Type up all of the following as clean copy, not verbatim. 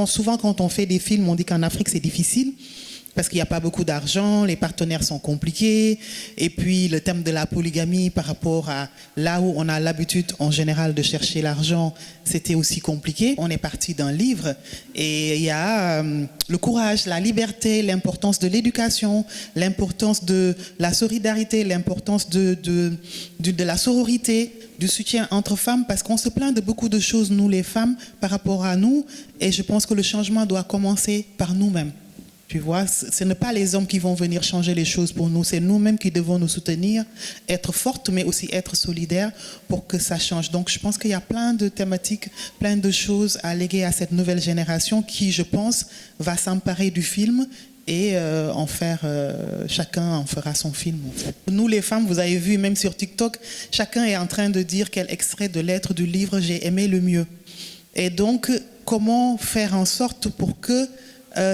Souvent, quand on fait des films, on dit qu'en Afrique, c'est difficile parce qu'il n'y a pas beaucoup d'argent, les partenaires sont compliqués, et puis le thème de la polygamie par rapport à là où on a l'habitude en général de chercher l'argent, c'était aussi compliqué. On est parti d'un livre et il y a le courage, la liberté, l'importance de l'éducation, l'importance de la solidarité, l'importance de la sororité, du soutien entre femmes, parce qu'on se plaint de beaucoup de choses, nous les femmes, par rapport à nous, et je pense que le changement doit commencer par nous-mêmes. Tu vois, ce n'est pas les hommes qui vont venir changer les choses pour nous, c'est nous-mêmes qui devons nous soutenir, être fortes, mais aussi être solidaires pour que ça change. Donc je pense qu'il y a plein de thématiques, plein de choses à léguer à cette nouvelle génération qui, je pense, va s'emparer du film et en faire, chacun en fera son film. En fait. Nous les femmes, vous avez vu, même sur TikTok, chacun est en train de dire quel extrait de lettre du livre j'ai aimé le mieux. Et donc, comment faire en sorte pour que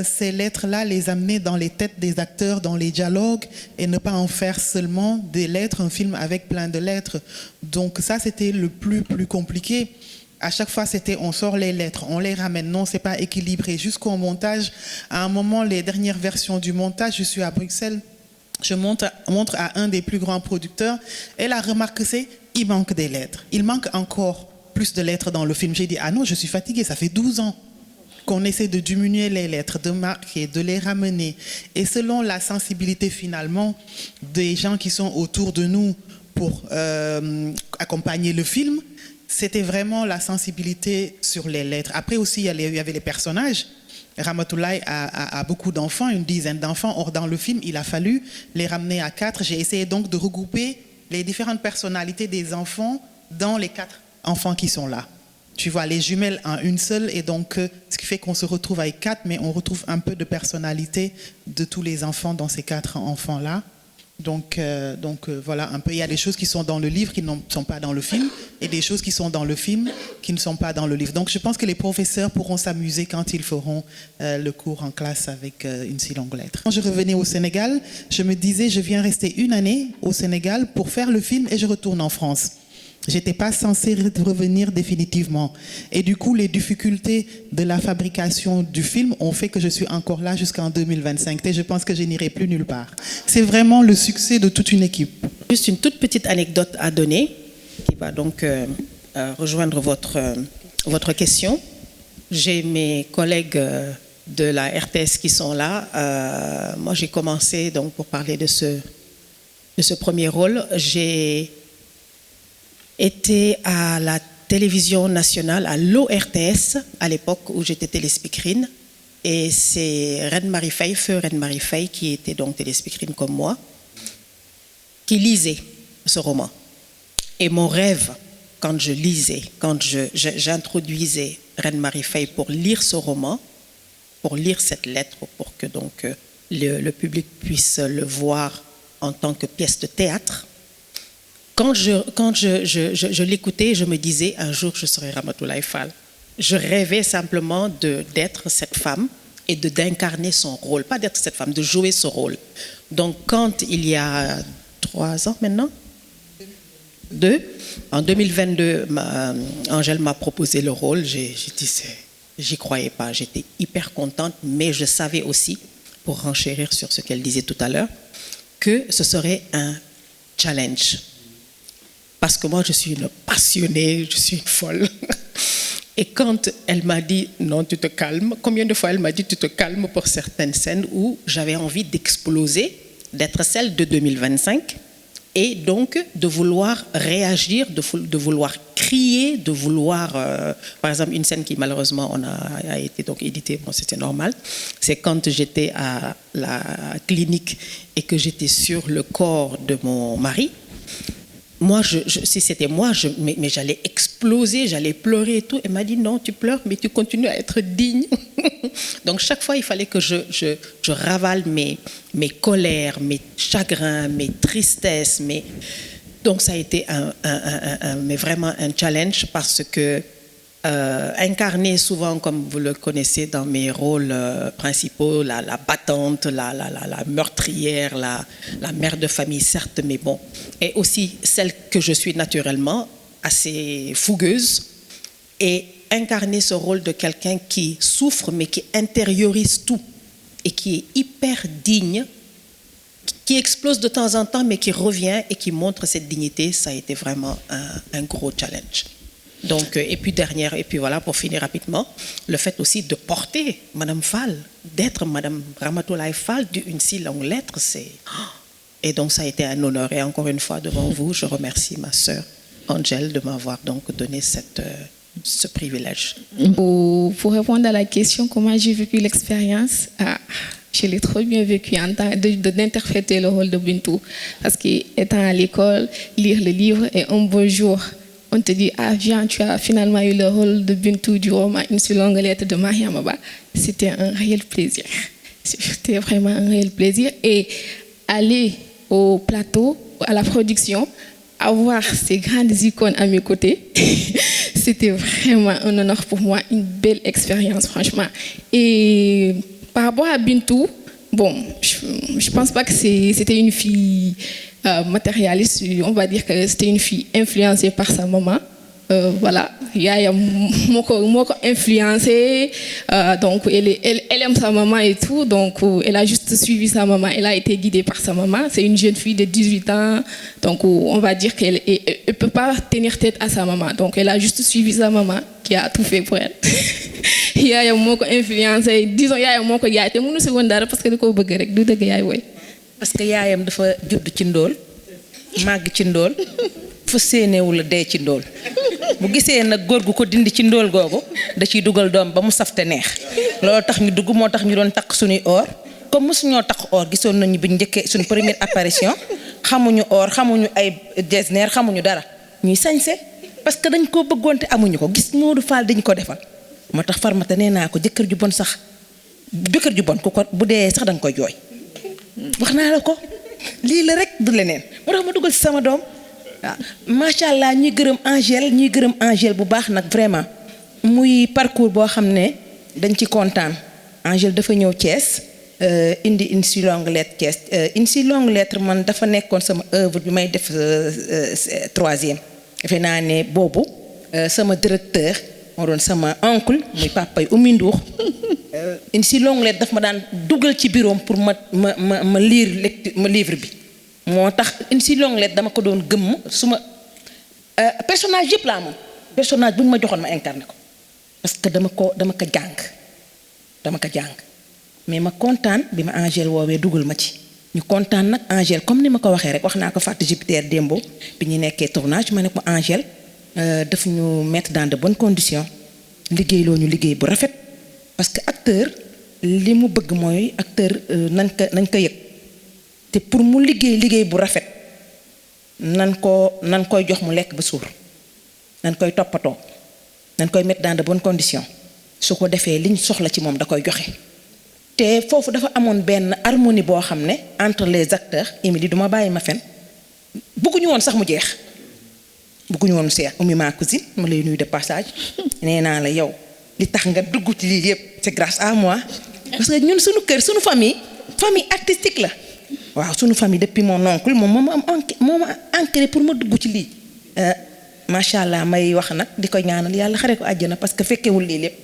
ces lettres-là, les amener dans les têtes des acteurs, dans les dialogues, et ne pas en faire seulement des lettres, un film avec plein de lettres. Donc ça, c'était le plus compliqué. À chaque fois, c'était on sort les lettres, on les ramène. Non, c'est pas équilibré. Jusqu'au montage, à un moment, les dernières versions du montage, je suis à Bruxelles, je montre à un des plus grands producteurs, et la remarque c'est, il manque des lettres. Il manque encore plus de lettres dans le film. J'ai dit, ah non, je suis fatiguée, ça fait 12 ans. Qu'on essaie de diminuer les lettres, de marquer, de les ramener. Et selon la sensibilité finalement des gens qui sont autour de nous pour accompagner le film, c'était vraiment la sensibilité sur les lettres. Après aussi, il y avait les personnages. Ramatoulaye a beaucoup d'enfants, une dizaine d'enfants. Or, dans le film, il a fallu les ramener à 4. J'ai essayé donc de regrouper les différentes personnalités des enfants dans les 4 enfants qui sont là. Tu vois, les jumelles en une seule, et donc ce qui fait qu'on se retrouve avec 4, mais on retrouve un peu de personnalité de tous les enfants dans ces 4 enfants-là. Donc voilà, un peu, il y a des choses qui sont dans le livre qui ne sont pas dans le film, et des choses qui sont dans le film qui ne sont pas dans le livre. Donc je pense que les professeurs pourront s'amuser quand ils feront le cours en classe avec une si longue lettre. Quand je revenais au Sénégal, je me disais, je viens rester une année au Sénégal pour faire le film et je retourne en France. Je n'étais pas censée revenir définitivement. Et du coup, les difficultés de la fabrication du film ont fait que je suis encore là jusqu'en 2025. Et je pense que je n'irai plus nulle part. C'est vraiment le succès de toute une équipe. Juste une toute petite anecdote à donner, qui va donc rejoindre votre question. J'ai mes collègues de la RTS qui sont là. Moi, j'ai commencé, donc, pour parler de ce premier rôle, j'ai été à la télévision nationale, à l'ORTS, à l'époque où j'étais téléspeakerine. Et c'est Reine-Marie Faye, feu Reine-Marie Faye, qui était donc téléspeakerine comme moi, qui lisait ce roman. Et mon rêve, quand je lisais, quand j'introduisais Reine-Marie Faye pour lire ce roman, pour lire cette lettre, pour que donc le public puisse le voir en tant que pièce de théâtre, quand je l'écoutais, je me disais, un jour, je serai Ramatoulaye Fall. Je rêvais simplement d'être cette femme et d'incarner son rôle. Pas d'être cette femme, de jouer ce rôle. Donc, quand il y a 3 ans maintenant, en 2022, Angèle m'a proposé le rôle. J'y croyais pas. J'étais hyper contente, mais je savais aussi, pour renchérir sur ce qu'elle disait tout à l'heure, que ce serait un challenge. Parce que moi, je suis une passionnée, je suis une folle. Et quand elle m'a dit « non, tu te calmes », combien de fois elle m'a dit « tu te calmes » pour certaines scènes où j'avais envie d'exploser, d'être celle de 2025, et donc de vouloir réagir, de vouloir crier, de vouloir... par exemple, une scène qui malheureusement a été donc éditée, bon, c'était normal, c'est quand j'étais à la clinique et que j'étais sur le corps de mon mari. Moi, si c'était moi, mais j'allais exploser, j'allais pleurer et tout. Elle m'a dit, non, tu pleures, mais tu continues à être digne. Donc, chaque fois, il fallait que je ravale mes colères, mes chagrins, mes tristesses. Donc, ça a été mais vraiment un challenge parce que incarner souvent, comme vous le connaissez dans mes rôles principaux, la battante, la meurtrière, la mère de famille, certes, mais bon, et aussi celle que je suis naturellement, assez fougueuse. Et incarné ce rôle de quelqu'un qui souffre mais qui intériorise tout et qui est hyper digne, qui explose de temps en temps mais qui revient et qui montre cette dignité. Ça a été vraiment un gros challenge. Donc, et puis voilà, pour finir rapidement, le fait aussi de porter Madame Fall, d'être Madame Ramatoulaye Fall d'une si longue lettre, et donc ça a été un honneur. Et encore une fois, devant vous, je remercie ma sœur Angèle de m'avoir donc donné ce privilège. Pour répondre à la question, comment j'ai vécu l'expérience, je l'ai trop bien vécu en tant d'interpréter le rôle de Bintou. Parce qu'étant à l'école, lire le livre et un beau jour, on te dit, viens, tu as finalement eu le rôle de Bintou du roman Une si longue lettre de Mariama Ba. C'était un réel plaisir. C'était vraiment un réel plaisir. Et aller au plateau, à la production, avoir ces grandes icônes à mes côtés, c'était vraiment un honneur pour moi, une belle expérience, franchement. Et par rapport à Bintou, bon, je pense pas que c'était une fille matérialiste, on va dire que c'était une fille influencée par sa maman. Voilà, Yaya m'a influencée, donc elle aime sa maman et tout, donc elle a juste suivi sa maman, elle a été guidée par sa maman. C'est une jeune fille de 18 ans, donc on va dire qu'elle ne peut pas tenir tête à sa maman, donc elle a juste suivi sa maman qui a tout fait pour elle. Yaya m'a influencée, disons Yaya m'a yaay te mënu si woon dara parce que da koo bëgg rek du dëgg yaay woy. Parce que yaayam dafa judd ci ndóol màgg ci ndóol fa séenewul dee ci ndóol bu gisee nag góor gu ko dindi ci ndóol googu da ciy dugal doom ba mu safte neex loolu tax ñu dugg moo tax ñu doon takk suñuy or comme mosuñoo takk or gisoon nañu bi ñu njëkkee suñu première apparition xamuñu or xamuñu ay jesner xamuñu dara ñuy sañse parce que dañ koo bëggoon te amuñu ko gis Modou Fall dañ ko defal moo tax Farmata nee naa ko jëkkër ju bon sax jëkkër ju bon ku ko bu dee sax danga koy jooy wax naa la ko lii la rek du leneen moo tax ma dugal ci sama doom waaw macha allah ñuy gërëm Angèle bu baax nag vraiment muy parcours boo xam ne dañ ci kontaan. Angèle dafa ñëw Thiès indi une si longue lettre Thiès une si longue lettre man dafa nekkoon sama œuvre bi may def troisième defe naa ne boobu sama directeur moo doon sama oncle muy papay Oumy Ndour une si longue lettre daf ma daan dugal ci bureau pour ma lire livre bi moo tax une si longue lettre dama ko doon gëmm suma personnage yëpp laa moom personnage bu ñu ma joxoon ma incarné ko parce que dama ko jàng mais ma kontaan bi ma Angèle woowee dugal ma ci ñu kontaan nag Angèle comme ni ma ko waxee rek wax naa ko Fatou Jupiter démbo bi ñu nekkee tournage ma ne ko Angèle daf ñu mettre dans de bonnes conditions liggéey loo ñu liggéey bu rafet parce que acteur li mu bëgg mooy acteur nañ ko yëg te pour mu liggéey bu rafet nan koy jox mu lekk ba suur nan koy toppatoo nan koy mettre dans de bonnes conditions su ko defee liñ soxla ci moom da koy joxe te foofu dafa amoon benn harmonie boo xam ne entre les acteurs Émilie duma bàyyi ma fen bëgguñu woon sax mu jeex bëgguñu woon seex Oumy ma cousine ma lay nuyu de passage nee naa la yow li tax nga dugg ci lii yëpp c'est grâce à moi parce que ñun suñu kër suñu famille artistique la waaw suñu famille depuis mon oncle moom ma ancré pour ma dugg ci lii macha allah may wax nag di ko ñaanal yàlla xare ko àjjana parce que fekkewul lii lépp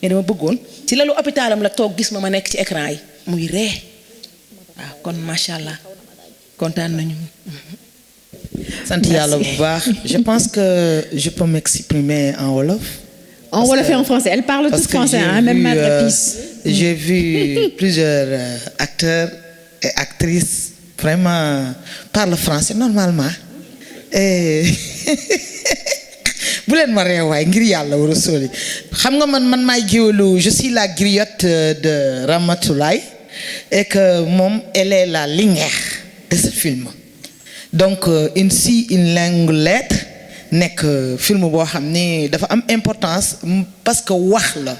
mais dama bëggoon ci lalu hôpitalam la toog gis ma nekk ci écran yi muy ree waaw kon macha allah kontaan nañu. sant yàlla bu baax je pense que je peux m'exprimer en wolof. En wolof et en français. Elle parle tout français, hein, même Madre j'ai vu plusieurs acteurs et actrices vraiment parlent français normalement et bu leen ma reewaay ngir yàlla war a sóoli xam nga man maay géwélu je suis la griotte de Ramatoulaye et que moom elle est la lingère de ce film donc une longue lettre nekk film boo xam ni dafa am importance parce que wax la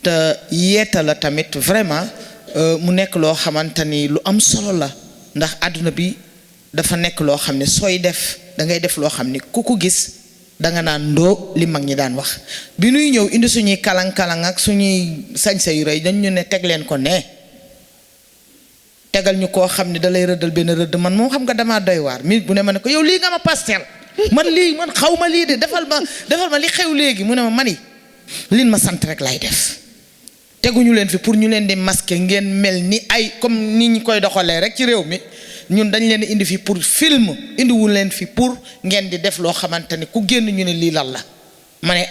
te yeeta la tamit vraiment mu nekk loo xamante ni lu am solo la ndax àdduna bi dafa nekk loo xam ne sooy def da ngay def loo xam ni ku ko gis danga naan ndoo li mag ñi daan wax bi nuy ñëw indi suñuy kalang-kalang ak suñuy sañse yu rëy dañ ñu ne teg leen ko ne tegal ñu koo xam ne da lay rëddal benn rëdd man moom xam nga damaa doy waar mi bu ne ma ne ko yow lii nga ma pastel man xaw ma lii de defal ma li xew léegi mu ne ma mani lin ma sant rek lay def teguñu leen fi pour ñu leen di masquer ngeen mel ni ay comme ni ñu koy doxalee rek ci réew mi ñun dañ leen indi fi pour film indiwul leen fi pour ngeen di def loo xamante ni ku génn ñu ne lii lan la ma ne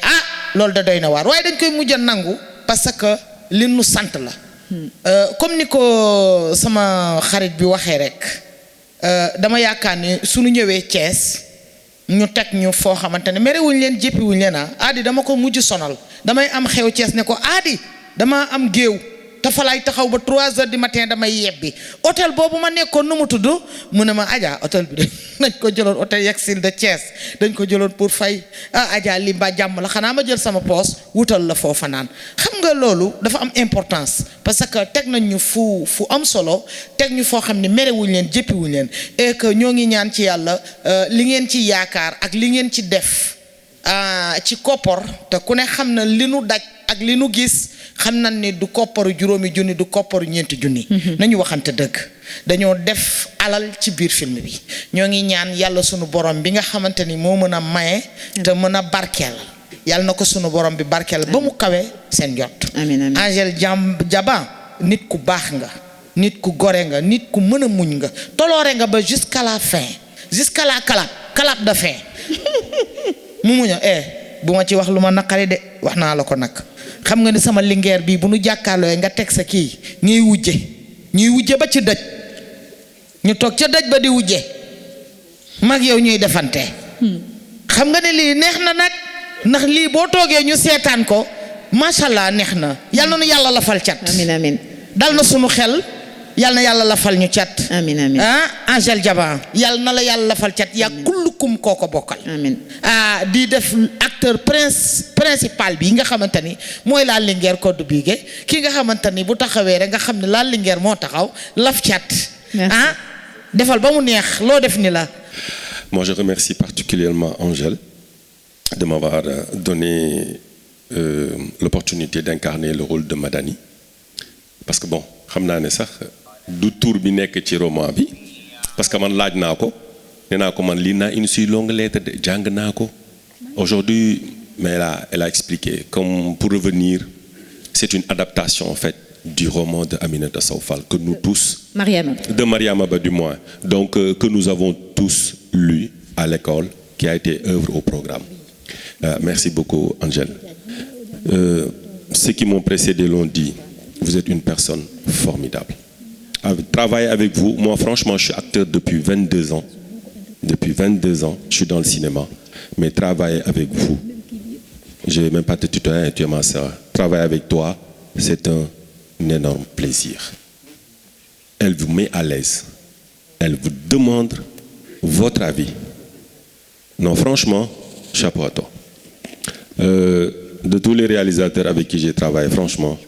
loolu da doy na waar waaye dañ koy mujj a nangu parce que li nu sant la comme ni ko sama xarit bi waxee rek dama yaakaar ne suñu ñëwee Thiès ñu teg ñu foo xamante ne merewuñ leen jéppiwuñ leen Adi dama ko mujj sonal damay am xew Thiès ne ko Adi dama am géew te fa laay taxaw ba 3 heures du matin damay yebbi hôtel boobu ma nekkoon nu mu tudd mu ne ma Adja hôtel bi dañ ko jëloon hôtel Yaxil de Thiès dañ ko jëloon pour fay Adja li mbaa jàmm la xanaa ma jël sama poos wutal la foofa naan xam nga loolu dafa am importance parce que teg nañ ñu fu am solo teg ñu foo xam ne merewuñ leen jéppiwuñ leen et que ñoo ngi ñaan ci yàlla li ngeen ci yaakaar ak li ngeen ci def ci koppor te ku ne xam na li nu daj ak li nu gis xam nañ ni du kopparu juróomi junni du kopparu ñeenti junni nañu waxante dëgg dañoo def alal ci biir film bi ñoo ngi ñaan yàlla sunu borom bi nga xamante ni moo mën a maye te mën a barkeel yàlla na ko sunu borom bi barkeel ba mu kawe seen jot Angel Diaba nit ku baax nga nit ku gore nga nit ku mën a muñ nga toloore nga ba jusqu'à la fin jusqu'à la clap de fin mu muña bu ma ci wax lu ma naqari de wax naa la ko nag xam nga ni sama lingeer bii bu nu jàkkaarloo nga teg sa kii ñuy wujje ba ci dëj ñu toog ca dëj ba di wujje mag yow ñuy defante xam nga ne lii neex na nag ndax lii boo toogee ñu seetaan ko macha allah neex na yal na nu yàlla la fal cat amiin amiin dal na sunu xel yal na yàlla la fal ñu cat amiin amiin Angel Diaba yal na la yàlla la fal cat yaa kullukum koo ko bokkal amiin di def acteur principal bi nga xamante ni mooy la Linguère Codou Bigué ki nga xamante ni bu taxawee rek nga xam ne la Linguère moo taxaw laf cat defal ba mu neex loo def ni la. Moi je remercie particulièrement Angel de m'avoir donné l'opportunité d'incarner le rôle de Madani parce que bon xam naa ne sax du tour bi nekk ci roman bi parce que man laaj naa ko nee naa ko man lii naa une si longue lettre de jàng naa ko aujourd'hui mais elle a expliqué comme pour revenir c'est une adaptation en fait du roman de Aminata Sow Fall que nous tous de Mariama Ba du moins donc que nous avons tous lu à l'école qui a été œuvre au programme merci beaucoup Angel ceux qui m'ont précédé l'ont dit vous êtes une personne formidable travailler avec vous moi franchement je suis acteur depuis 22 ans je suis dans le cinéma mais travailler avec vous je vais même pas te tutoyer tu es ma sœur travailler avec toi c'est un énorme plaisir elle vous met à l'aise elle vous demande votre avis non franchement chapeau à toi de tous les réalisateurs avec qui j'ai travaillé franchement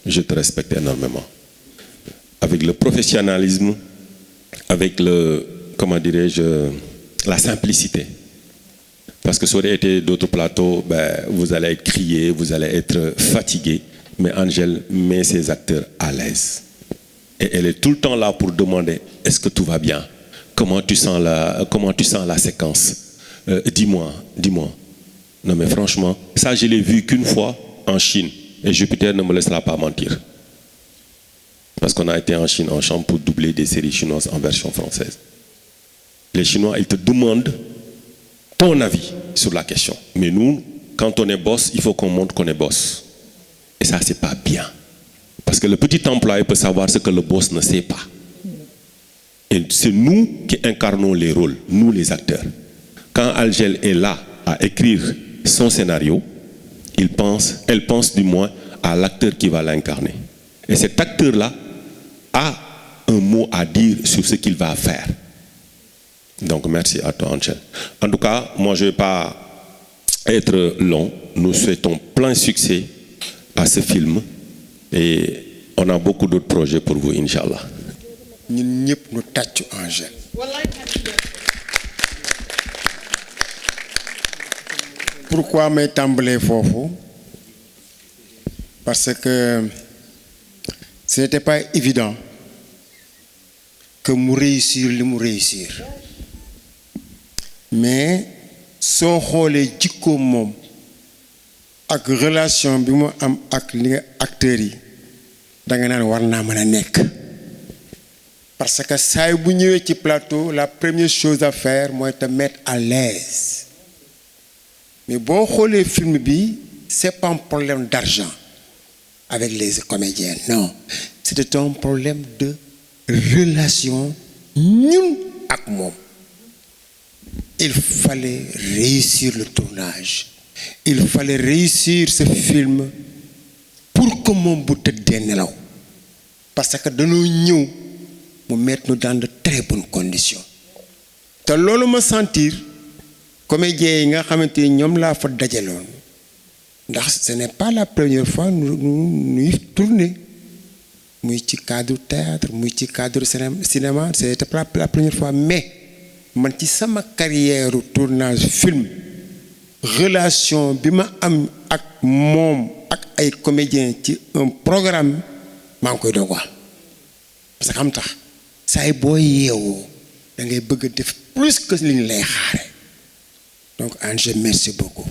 je te respecte énormément avec le professionnalisme avec le comment dirais-je la simplicité parce que ça aurait été d'autres plateaux vous allez être crié vous allez être fatigué mais Angel met ses acteurs à l'aise et elle est tout le temps là pour demander est-ce que tout va bien comment tu sens la séquence dis-moi non mais franchement ça je l'ai vu qu'une fois en Chine et Jupiter ne me laissera pas mentir parce qu'on a été en Chine en chambre pour doubler des séries chinoises en version française les Chinois ils te demandent ton avis sur la question mais nous quand on est boss il faut qu'on montre qu'on est boss et ça c'est pas bien parce que le petit employé peut savoir ce que le boss ne sait pas et c'est nous qui incarnons les rôles nous les acteurs quand Angel est là à écrire son scénario elle pense du moins à l'acteur qui va l'incarner et cet acteur-là a un mot à dire sur ce qu'il va faire donc merci à toi Angel en tout cas moi je vais pas être long nous souhaitons plein succès à ce film et on a beaucoup d'autres projets pour vous Inch'Allah ñun ñëpp ñu tàccu Angel pourquoi may tàmbalee foofu parce que ce n'était pas évident que mu réussir li mu réussir mais soo xoolee jikkoom moom ak relation bi mu am ak li nga acteurs yi da nga naan war naa mën a nekk parce que saa bu ñëwee ci plateau la première chose à faire mooy te mettre à l'aise mais boo xoolee film bi c'est pas un problème d'argent avec les comédiens non c'était un problème de relation ñun ak moom il fallait réussir le tournage il fallait réussir ce film pour que moom bu tëddee nelaw parce que dañoo ñëw mu mettre nous dans de très bonnes conditions te loolu ma sentir comédiens yi nga xamante ni ñoom laa fa dajaloon ndax ce n'est pas la première fois ñuy tourner muy ci cadre théâtre muy ci cadre cinéma c'était pas la première fois mais man ci sama carrière tournage film relation bi ma am ak moom ak ay comédiens ci un programme maa ngi koy doog wax parce que xam tax saa yi boo yeewoo da ngay bëgg a def plus que li ñu lay xaare donc Ange merci beaucoup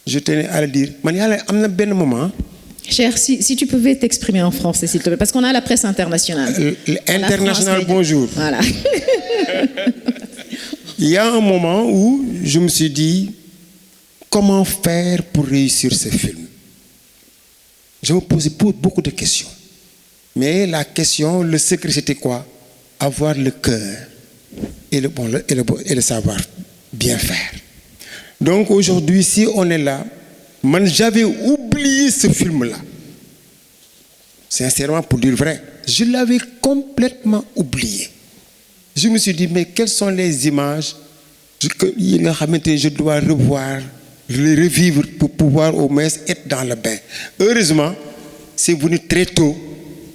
je tenais à le dire man yàlla am na benn moment. Cher, si tu pouvais t'exprimer en français, s'il te plaît, parce qu'on a la presse internationale. International, bonjour. Voilà. Il y a un moment où je me suis dit, comment faire pour réussir ce film? Je me posais beaucoup de questions. Mais la question, le secret, c'était quoi? Avoir le cœur et le savoir bien faire. Donc aujourd'hui, si on est là, j'avais oublié ce film-là. Sincèrement, pour dire vrai, je l'avais complètement oublié. Je me suis dit, mais quelles sont les images que je dois revoir, les revivre pour pouvoir au moins être dans le bain. Heureusement, c'est venu très tôt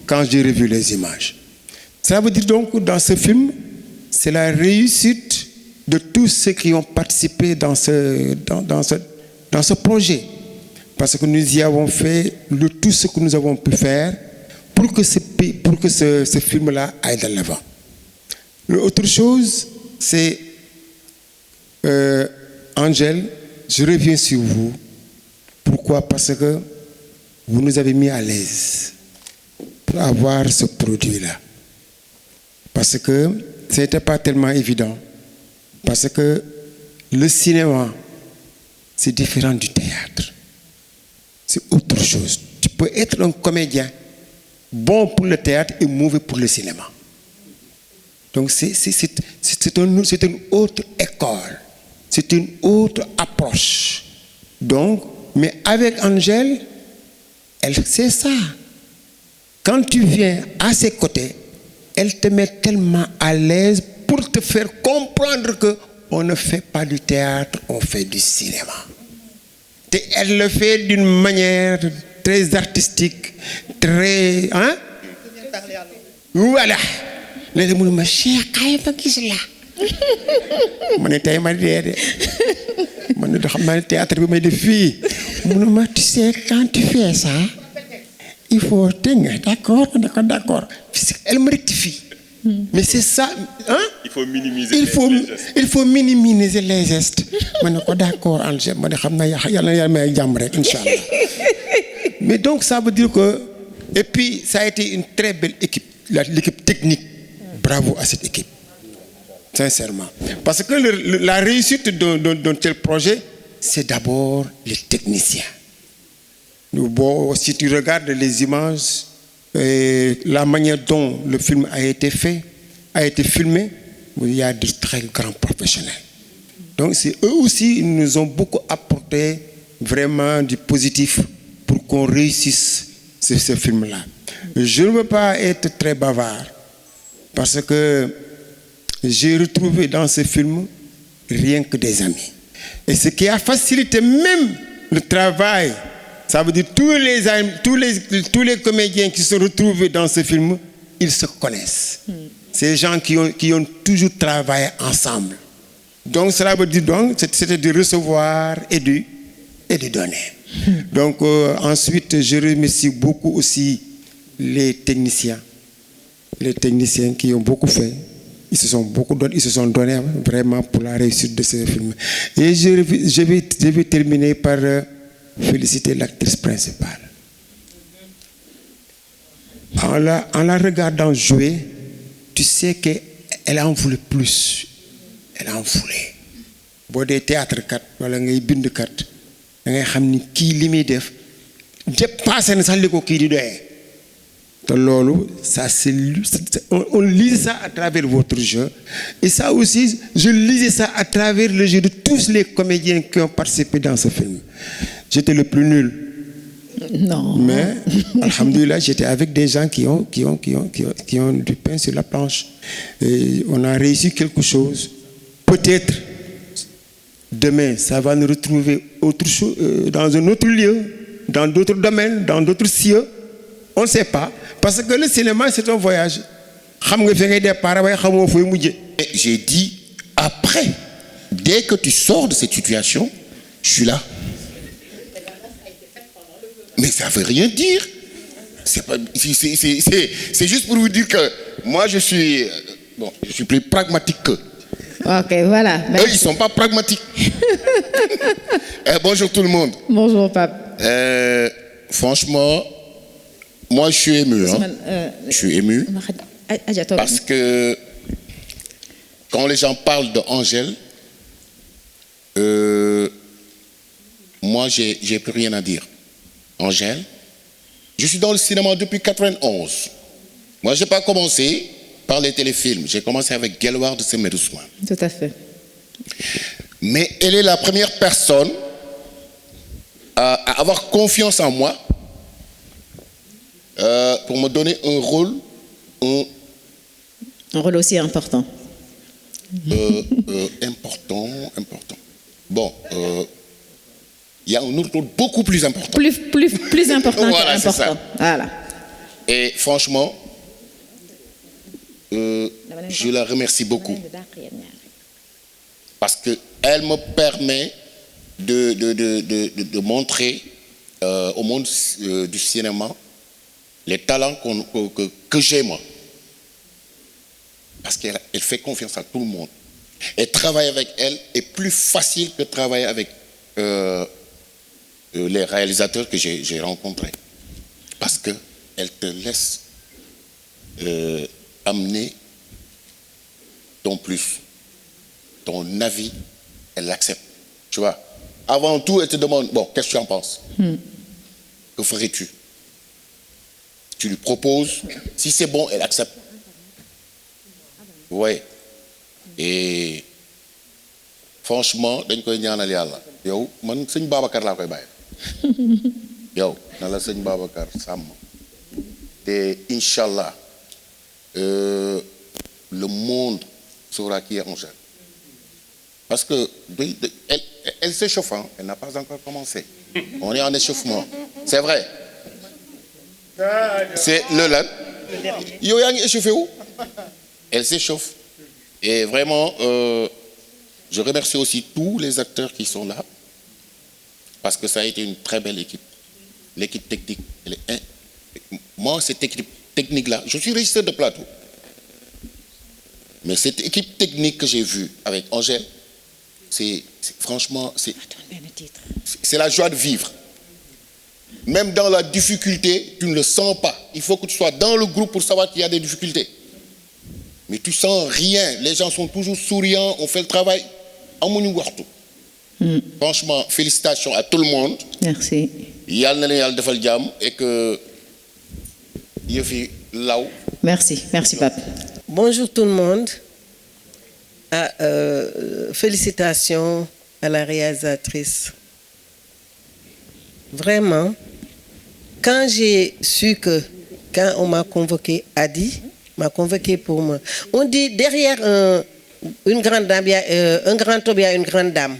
quand j'ai revu les images. Ça veut dire donc, dans ce film, c'est la réussite de tous ceux qui ont participé dans ce projet. Parce que nous y avons fait tout ce que nous avons pu faire pour que ce film-là aille de l'avant. L'autre chose, c'est, Angèle, je reviens sur vous. Pourquoi? Parce que vous nous avez mis à l'aise pour avoir ce produit-là. Parce que ce n'était pas tellement évident. Parce que le cinéma, c'est différent du théâtre. C'est autre chose. Tu peux être un comédien bon pour le théâtre et mauvais pour le cinéma. Donc c'est une autre école. C'est une autre approche. Donc, mais avec Angèle, elle sait ça. Quand tu viens à ses côtés, elle te met tellement à l'aise pour te faire comprendre que on ne fait pas du théâtre, on fait du cinéma. Et elle le fait d'une manière très artistique, très... Hein? Voilà. léegi mu ne ma Cheikh kaay ma gis la ma ne tey ma dee de ma ne xam naa ne théâtre bi may def fii mu ne ma tu sais quand tu fais ça il faut d'accord ma ne ko d'accord elle me rectifie. Mais c'est ça, hein? Il faut minimiser les gestes. Il faut minimiser les gestes. Ma ne ko d'accord Angèle ma ne xam naa yàlla may jàmm rek inchallah. Mais donc ça veut dire que et puis ça a été une très belle équipe, l'équipe technique. Bravo à cette équipe, sincèrement. Parce que la réussite d'un tel projet, c'est d'abord les techniciens. Bon, si tu regardes les images, la manière dont le film a été fait, a été filmé, il y a de très grands professionnels. Donc c'est eux aussi, ils nous ont beaucoup apporté vraiment du positif pour qu'on réussisse ce film-là. Je ne veux pas être très bavard. Parce que j'ai retrouvé dans ce film rien que des amis. Et ce qui a facilité même le travail, ça veut dire tous les comédiens qui se retrouvent dans ce film, ils se connaissent. Ces gens qui ont toujours travaillé ensemble. Donc cela veut dire donc c'était de recevoir et de donner. Donc ensuite je remercie beaucoup aussi les techniciens. Les techniciens qui ont beaucoup fait, ils se sont donnés vraiment pour la réussite de ce film. Et je vais terminer par féliciter l'actrice principale. En la regardant jouer, tu sais qu'elle en voulait plus. Elle en voulait. Boo dee théâtre kat wala ngay bind kat da ngay xam ni kii li muy def dépassé na sax li ko kii di doyee. te loolu ça c'est on lisait ça à travers votre jeu et ça aussi je lisais ça à travers le jeu de tous les comédiens qui ont participé dans ce film. J'étais le plus nul. Non. Mais, alhamdoulilah, j'étais avec des gens qui ont du pain sur la planche. Et on a réussi quelque chose. Peut-être, demain, ça va nous retrouver autre chose, dans un autre lieu, dans d'autres domaines, dans d'autres cieux. On ne sait pas. Parce que le cinéma, c'est un voyage. J'ai dit, après, dès que tu sors de cette situation, je suis là. Mais ça ne veut rien dire. C'est juste pour vous dire que moi, je suis plus pragmatique qu'eux. Ok, voilà. Eux, ils ne sont pas pragmatiques. Bonjour tout le monde. Bonjour, Pape. Franchement, moi, je suis ému. Je suis ému. Parce que quand les gens parlent d'Angèle, moi, j'ai plus rien à dire. Angèle, je suis dans le cinéma depuis 1991. Moi, je n'ai pas commencé par les téléfilms. J'ai commencé avec Guelwaar de Semedousma. Tout à fait. Mais elle est la première personne à avoir confiance en moi pour me donner un rôle. Un rôle aussi important. Important. Bon, il y a un autre rôle beaucoup plus important. Plus important voilà, qu'important. ça. Voilà. Et franchement, je la remercie beaucoup. Parce qu'elle me permet de montrer au monde du cinéma les talents que j'ai moi. Parce qu'elle fait confiance à tout le monde. Et travailler avec elle est plus facile que travailler avec les réalisateurs que j'ai rencontrés. Parce qu'elle te laisse amener ton plus, ton avis, elle l'accepte. Tu vois, avant tout, elle te demande, bon, qu'est-ce que tu en penses? Que ferais-tu? Tu lui proposes, si c'est bon, elle accepte. Ouais. Et franchement, dañ koy ñaanal yàlla. Yow man sëñ Babacar laa koy bàyyi. Yow na la sëñ Babacar sàmm. Et Inch'Allah, le monde saura qui est Angèle. Parce que elle s'échauffe, hein? Elle n'a pas encore commencé. On est en échauffement. C'est vrai. C'est le lan. Yo yaa ngi échauffé où? Elle s'échauffe. Et vraiment, je remercie aussi tous les acteurs qui sont là. Parce que ça a été une très belle équipe. L'équipe technique. Moi, cette équipe technique-là, je suis régisseur de plateau. Mais cette équipe technique que j'ai vue avec Angèle, franchement, c'est la joie de vivre. Même dans la difficulté, tu ne le sens pas. Il faut que tu sois dans le groupe pour savoir qu'il y a des difficultés. Mais tu sens rien. Les gens sont toujours souriants, on fait le travail. Franchement, félicitations à tout le monde. Merci. Et que Merci, Pape. Bonjour tout le monde. Félicitations à la réalisatrice. Vraiment, quand j'ai su que, quand on m'a convoqué, Adi m'a convoqué pour moi. On dit derrière une grande dame, il y a un grand homme, il y a une grande dame.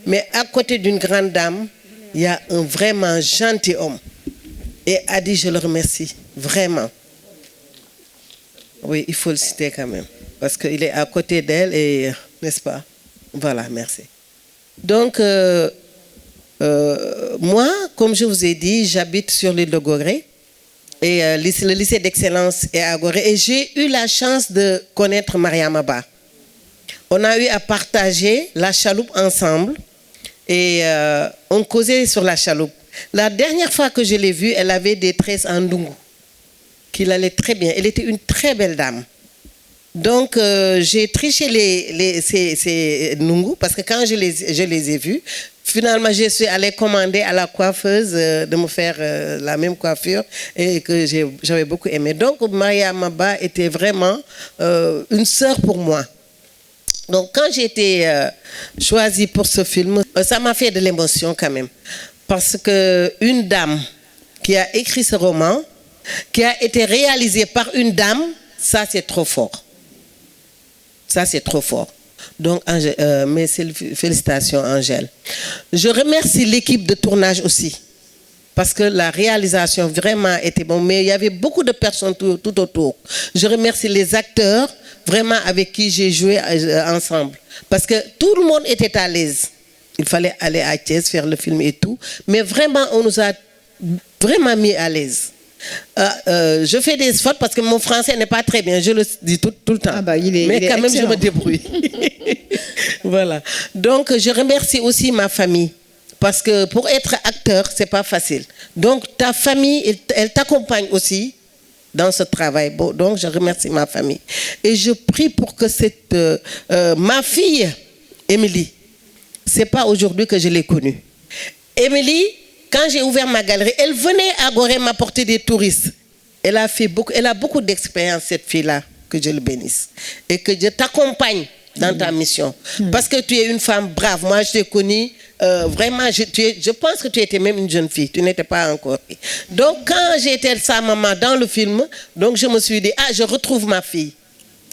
Mais à côté d'une grande dame, il y a un vraiment gentil homme. Et Adi, je le remercie, vraiment. Oui, il faut le citer quand même. Parce qu'il est à côté d'elle et, n'est-ce pas? Voilà, merci. Donc, moi, comme je vous ai dit, j'habite sur l'île de Gorée. Et le lycée d'excellence est à Gorée. Et j'ai eu la chance de connaître Mariama Ba. On a eu à partager la chaloupe ensemble. Et on causait sur la chaloupe. La dernière fois que je l'ai vue, elle avait des tresses en ndungu, qu'il allait très bien. Elle était une très belle dame. Donc, j'ai triché ces ndungu parce que quand je les ai vus, finalement, je suis allée commander à la coiffeuse de me faire la même coiffure et que j'avais beaucoup aimé. Donc, Maria Maba était vraiment une sœur pour moi. Donc, quand j'ai été choisie pour ce film, ça m'a fait de l'émotion quand même. Parce qu'une dame qui a écrit ce roman, qui a été réalisé par une dame, ça c'est trop fort. Ça c'est trop fort. Donc, mes félicitations, Angèle. Je remercie l'équipe de tournage aussi. Parce que la réalisation vraiment était bonne. Mais il y avait beaucoup de personnes tout autour. Je remercie les acteurs vraiment avec qui j'ai joué ensemble. Parce que tout le monde était à l'aise. Il fallait aller à Thiès, faire le film et tout. Mais vraiment, on nous a vraiment mis à l'aise. Je fais des fautes parce que mon français n'est pas très bien, je le dis tout le temps. Mais quand même, je me débrouille. Voilà. Donc, je remercie aussi ma famille. Parce que pour être acteur, c'est pas facile. Donc, ta famille, elle t'accompagne aussi dans ce travail. Bon, donc, je remercie ma famille. Et je prie pour que ma fille, Émilie, c'est pas aujourd'hui que je l'ai connue. Émilie, quand j'ai ouvert ma galerie, elle venait à Gorée m'apporter des touristes. Elle a beaucoup d'expérience, cette fille-là, que Dieu le bénisse. Et que Dieu t'accompagne dans ta mission. Parce que tu es une femme brave. Moi, je t'ai connue, vraiment, je pense que tu étais même une jeune fille. Tu n'étais pas encore. Donc, quand j'étais sa maman dans le film, donc je me suis dit, je retrouve ma fille.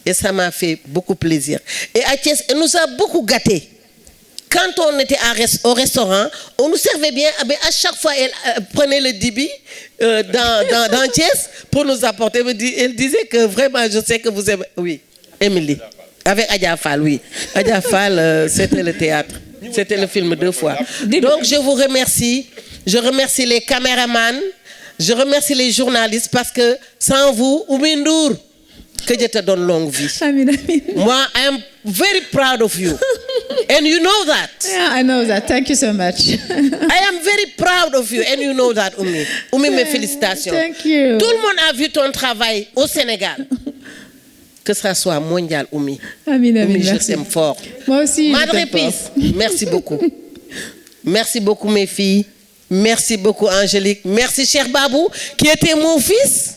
Et ça m'a fait beaucoup plaisir. Et Agnès, elle nous a beaucoup gâtés. Quand on était au restaurant, on nous servait bien. Mais à chaque fois, elle prenait le dibi dans Thiès pour nous apporter. Elle disait que vraiment, je sais que vous aimez. Oui, Émilie. Avec Adja Fall, oui. Adja Fall, c'était le théâtre. C'était le film 2 fois. Donc, je vous remercie. Je remercie les caméramans. Je remercie les journalistes parce que sans vous, Oumindour, que Dieu te donne longue vie. Amin, amin. Moi, I am very proud of you. And you know that. Yeah, I know that. Thank you so much. I am very proud of you. And you know that, Oumi. Oumi, mes félicitations. Thank you. Tout le monde a vu ton travail au Sénégal. Que ça soit mondial, Oumi. Amin, amin. Oumi, je t'aime fort. Moi aussi. Madre Peace, merci beaucoup. Merci beaucoup, mes filles. Merci beaucoup, Angélique. Merci, cher Babou, qui était mon fils.